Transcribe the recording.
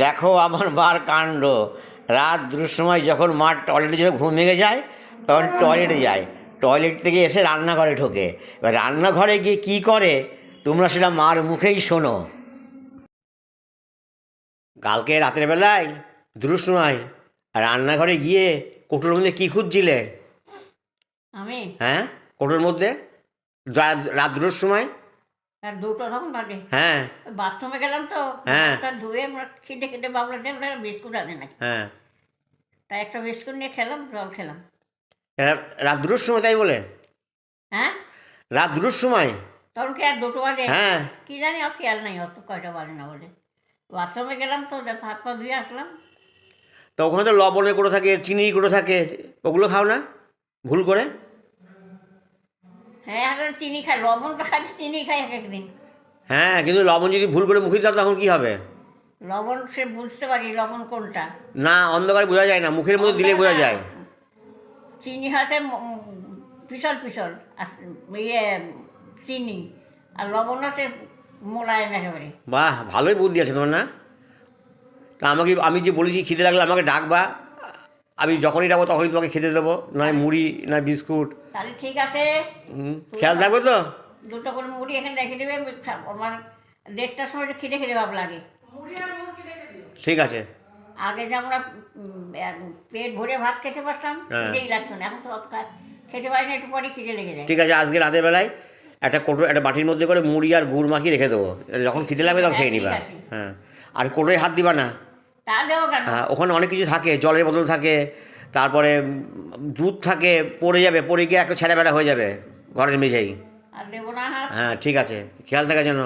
দেখো আমার মার কাণ্ড। রাত 2টোর সময় যখন মার টয়লেটে যখন ঘুম ভেঙে যায় তখন টয়লেটে যায়, টয়লেট থেকে এসে রান্নাঘরে ঢোকে। এবার রান্নাঘরে গিয়ে কী করে তোমরা সেটা মার মুখেই শোনো। কালকে রাতের বেলায় 2টোর সময় রান্নাঘরে গিয়ে কৌটোর মধ্যে কী খুঁজছিলে? আমি হ্যাঁ, কৌটোর মধ্যে রাত 2টোর সময়। আর দুটো তখন বাজে হ্যাঁ বাথরুমে গেলাম তো, হ্যাঁ মুখটা ধুয়ে আমরা খেতে খেতে ভাবলাম যে আমরা বিস্কুট আনে নাকি, হ্যাঁ, তাই একটা বিস্কুট নিয়ে খেলাম, জল খেলাম। রাত 2টোর সময় তাই বলে? হ্যাঁ, রাত 2টোর সময়? তখন কি আর দুটো বাজে? হ্যাঁ, কি জানি, আর খেয়াল নাই অত কয়টা বাজে না বলে। বাথরুমে গেলাম তো, হাত পা ধুয়ে আসলাম। তো ওখানে তো লবণের গুঁড়ো থাকে, চিনির গুঁড়ো থাকে, ওগুলো খাও না ভুল করে? হ্যাঁ, আর চিনি খাই, লবণটা খাই, চিনি খাই এক একদিন। হ্যাঁ, কিন্তু লবণ যদি ভুল করে মুখে দাও তখন কী হবে? লবণ সে বুঝতে পারি লবণ কোনটা। না, অন্ধকারে বোঝা যায় না, মুখের মধ্যে দিলে বোঝা যায়। চিনি হাতে পিছল পিছল, আর ইয়ে চিনি, আর লবণ হচ্ছে মোলায়েম একেবারে। বাহ, ভালোই বুদ্ধি আছে তোমার না? তা আমি যে বলেছি খিদে লাগলে আমাকে ডাকবা, আমি যখনই ডাকবো তখনই তোমাকে খেতে দেবো, নয় মুড়ি নয় বিস্কুট। তাহলে ঠিক আছে, খেয়াল থাকবে তো? দুটো করে মুড়ি এখানে রেখে দেবে। আমার 1:30টার সময় তো খিদে খেতে ভাব লাগে। ঠিক আছে। আগে যে আমরা পেট ভরে ভাত খেতে পারতাম, হ্যাঁ। খিদেই লাগতো না, এখন তো অত খেতে পারি না, একটু পরে খিদে লেগে যায়। ঠিক আছে, আজকে রাতের বেলায় একটা বাটির মধ্যে করে মুড়ি আর গুড় মাখিয়ে রেখে দেবো, যখন খিদে লাগবে তখন হ্যাঁ, খেয়ে ঠিক নিবা। আছে। হ্যাঁ, আর কোটোয় হাত দিবা না। তা দেবো কেন? হ্যাঁ, ওখানে অনেক কিছু থাকে, জলের বোতল থাকে, তারপরে দুধ থাকে, পড়ে যাবে, পড়ে গিয়ে একটা ছেঁড়া বেড়া হয়ে যাবে ঘরের মেঝেই। আর দেবো না হাত। হ্যাঁ ঠিক আছে, খেয়াল থাকার জন্য।